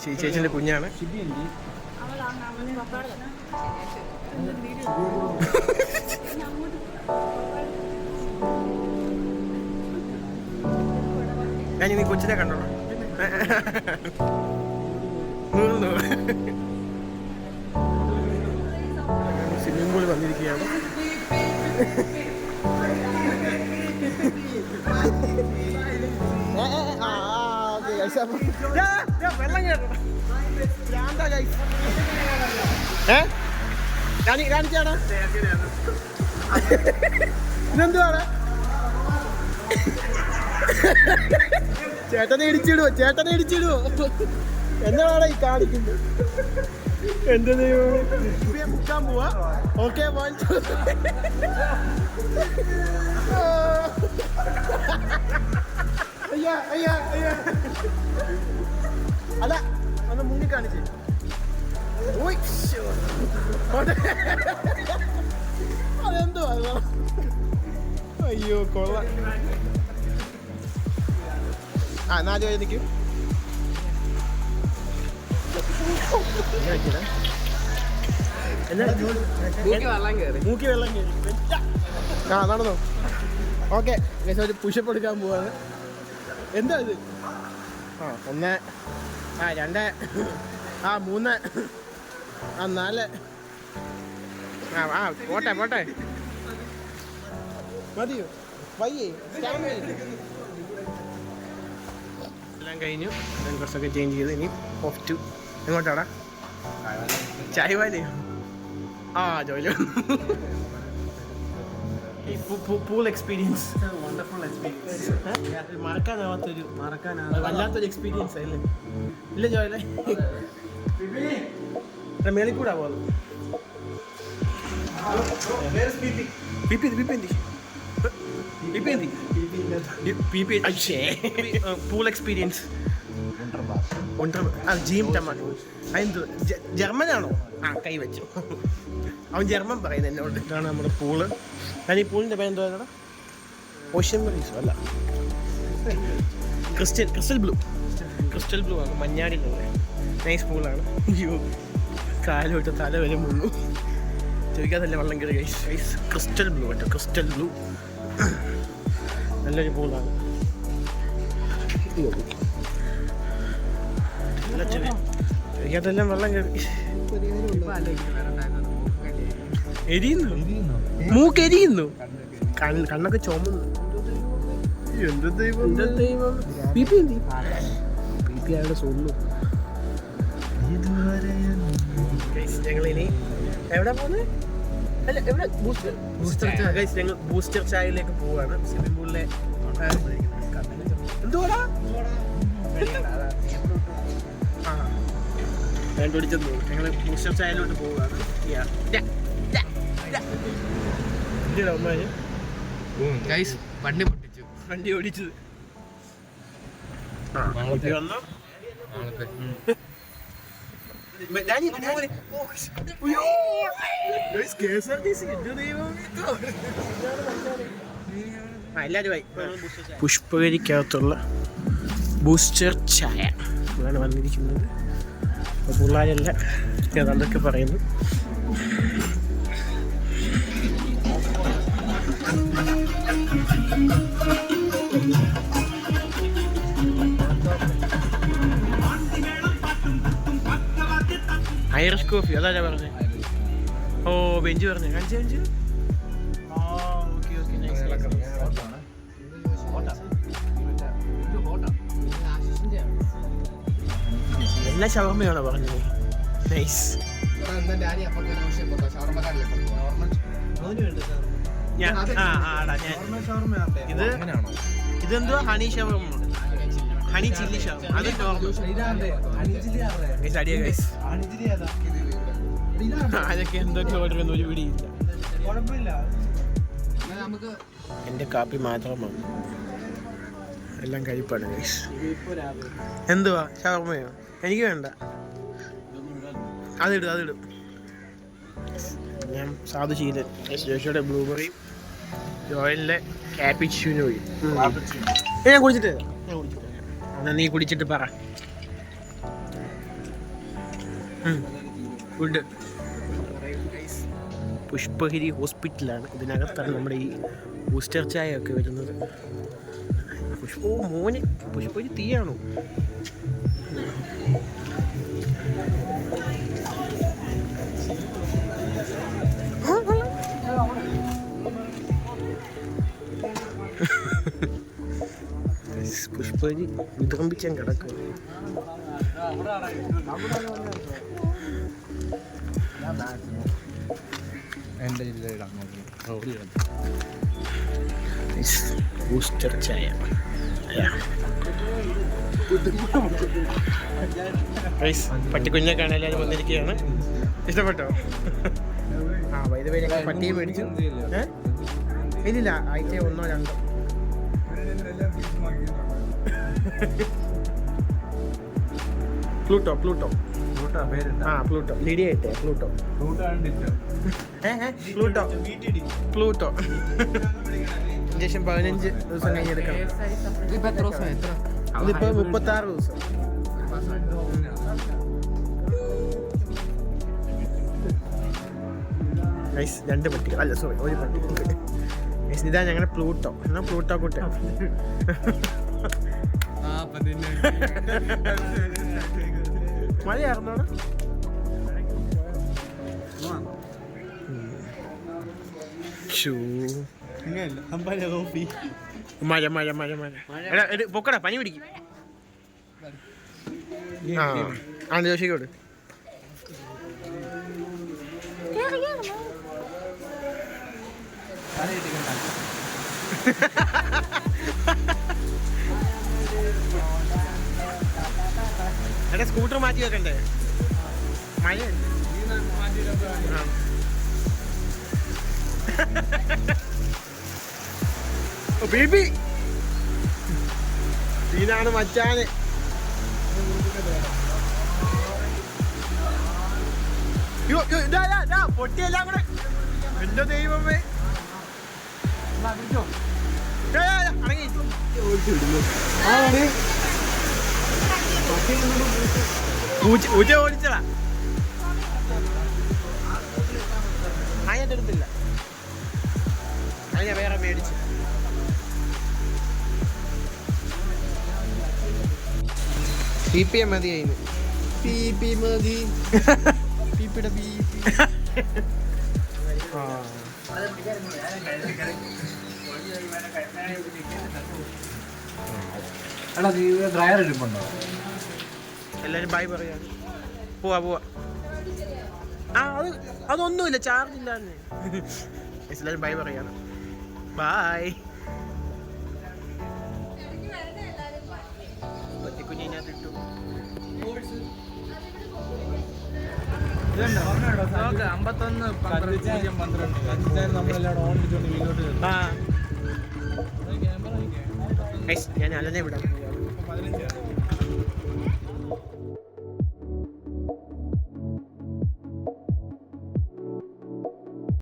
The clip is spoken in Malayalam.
ചേച്ചിന്റെ കുഞ്ഞാണ്. ഞാൻ നീ കൊച്ചിനെ കണ്ടോളാം. സ്വിമ്മിംഗ് പൂളിൽ വന്നിരിക്കുകയാണ്. വെള്ളം കയറും. കാണിച്ചാടാ ഇതെന്തുവാണ്? ചേട്ടനെ ഇടിച്ചിടുവോ? എന്താണ് ഈ കാണിക്കുന്നത്? എന്റെ ദൈവമേ, മുക്കാൻ പോവാ. ഓക്കെ, അല്ല ഒന്ന് മുന്നിൽ കാണിച്ചേ. അതെന്തോ അയ്യോ കൊള്ളാം. ആ 4 പേര് നിൽക്കും. മൂക്കി വെള്ളം കയറി. ആ നടന്നോ. ഓക്കെ, ഒരു പുഷപ്പ് എടുക്കാൻ പോവാണ്. എന്താ ഇത്? 1, 2, 3, 4. പോട്ടെ മതിയോ? വയ്യേ എല്ലാം കഴിഞ്ഞു. ഡ്രസ്സൊക്കെ ചേഞ്ച് ചെയ്ത് ഇനി ഓഫ് ടു എങ്ങോട്ടാടാ? ചായ വാലയോ? ജോലി. പൂൾ എക്സ്പീരിയൻസ് മറക്കാനാവാത്തൊരു വല്ലാത്തൊരു എക്സ്പീരിയൻസ് അല്ലേ? ഇല്ല ജോയിലെ മേളിൽ കൂടാ പോകുന്നത്. പൂൾ എക്സ്പീരിയൻസ് ജർമ്മനാണോ? കൈ വെച്ചു. അവൻ ജർമ്മൻ പറയുന്നത് എന്നോട്. ഇതാണ് നമ്മുടെ പൂള്. ഞാൻ ഈ പൂളിൻ്റെ പേര് എന്തോ ഓഷ്യൻ മറീസോ അല്ല, ക്രിസ്റ്റൽ ബ്ലൂ ആണ്. മഞ്ഞാടിയിലുള്ള നൈസ് പൂളാണ്. അയ്യോ കാലോട്ട് തല വരെ മുങ്ങു. ചോദിക്കാതല്ലേ വെള്ളം കയറി. ഗൈസ് ക്രിസ്റ്റൽ ബ്ലൂ നല്ലൊരു പൂളാണ്. ചോദിക്കാതെല്ലാം വെള്ളം കയറി. മൂക്കെരിയുന്നു, കണ്ണൊക്കെ ചുമന്നു. എന്ത് ദൈവം അയാളുടെ സ്വന്തം. ഞങ്ങളിനി എവിടെ പോകുന്നത്? അല്ല എവിടെ? ഞങ്ങൾ ബൂസ്റ്റർ ചായയിലേക്ക് പോവാണ്. സ്വിമ്മിംഗ് പൂളിലെ എന്തുവാടാ കണ്ടുപിടിച്ചെന്ന് തോന്നുന്നു. ഞങ്ങൾ ബൂസ്റ്റർ ചായയിലോട്ട് പോവുകയാണ്. വണ്ടി ഓടിച്ചത് പുഷ്പഗിരിക്കകത്തുള്ള ബൂസ്റ്റർ ചായ ആണ് വന്നിരിക്കുന്നത്. അപ്പോൾ പിള്ളേരെല്ലാം ഏതാണ്ടൊക്കെ പറയുന്നു. ഐറിഷ് കോഫി അതാ പറഞ്ഞേ. ബെഞ്ച് പറഞ്ഞേ. കാണിച്ചു ഓക്കെ നൈസ്. എല്ലാ ഷവർമയാണോ പറഞ്ഞത്? നൈസ്. ഇതെന്തുവാ? ഹണി ഷവർമ, ഹണി ചില്ലി ഷവർമ. അത് അതൊക്കെ എന്തൊക്കെ ഓർഡർ ചെയ്യുന്ന ഒരു പിടിയില്ല. എൻ്റെ കാപ്പി മാത്രമാണ്, എല്ലാം കഴിപ്പാണ് ഗൈസ്. എന്തുവാ ഷവർമയോ? എനിക്ക് വേണ്ട. അതിടും. ഞാൻ സാധു ശീലൻ. ജോഷിയുടെ ബ്ലൂബെറിയും ജോയലിൻ്റെ ക്യാപ്പിച്ചിനോയും ഞാൻ കുടിച്ചിട്ട്. നീ കുടിച്ചിട്ട് പറ. ഫുഡ് പുഷ്പഗിരി ഹോസ്പിറ്റലാണ്. ഇതിനകത്താണ് നമ്മുടെ ഈ ബൂസ്റ്റർ ചായ ഒക്കെ വരുന്നത്. ഓ മോന് പുഷ്പഗിരി തീയാണോ? പുഷ്പഗിരി വിതമ്പിച്ചാൻ കിടക്കും. ബൂസ്റ്റർ ചായ പട്ടിക്കുഞ്ഞൊക്കെയാണ് എല്ലാവരും വന്നിരിക്കുകയാണ്. ഇഷ്ടപ്പെട്ടോ? ആ വൈദ്യുതി ഞങ്ങൾ പട്ടിയെ മേടിച്ചു. ഇല്ലില്ല, ആഴ്ച 1 or 2. പ്ലൂട്ടോ പ്ലൂട്ടോ ആ പ്ലൂട്ടോ ലിഡിയായിട്ടേ പ്ലൂട്ടോ പ്ലൂട്ടോ ഇഞ്ചക്ഷൻ 15 ദിവസം കഴിഞ്ഞെടുക്കണം. ഇതിപ്പോ 36 ദിവസം. ഗൈസ് 2 പട്ടികൾ, അല്ല സോറി 1 പട്ടി. ഗൈസ് ഇതാ ഞങ്ങളുടെ പ്ലൂട്ടോ. എന്നാ പ്ലൂട്ടോ കുട്ടി മഴയായിരുന്നോടെ? മഴ മഴ മഴ മഴ പൊക്കടാ, പനി പിടിക്കും. ആ ജോഷിക്കോട് എടാ സ്കൂട്ടർ മാറ്റി വെക്കണ്ടേ? മഴയല്ലേ? ബേബി ഇതാണ് മച്ചാന്. പൊട്ടിയെല്ലാം കൂടെ എന്റെ ദൈവമേ. പൂച്ച ഓടിച്ചടാ. അതിൻ്റെ അടുത്തില്ല, അതിനെ വേറെ മേടിച്ചു. PPM മതി അതിന്. PP മതി. പിപിയുടെ PP. എല്ലാരും ബൈ പറയാ. പോവാ പോവാ. ആ അതൊന്നുമില്ല, ചാർജ് ഇല്ലാന്ന്. എല്ലാരും ബൈ പറയാണ്. ബൈ. പട്ടിക്കുഞ്ഞിനകത്തിട്ടു. ഞാൻ അലനെ വിടാം.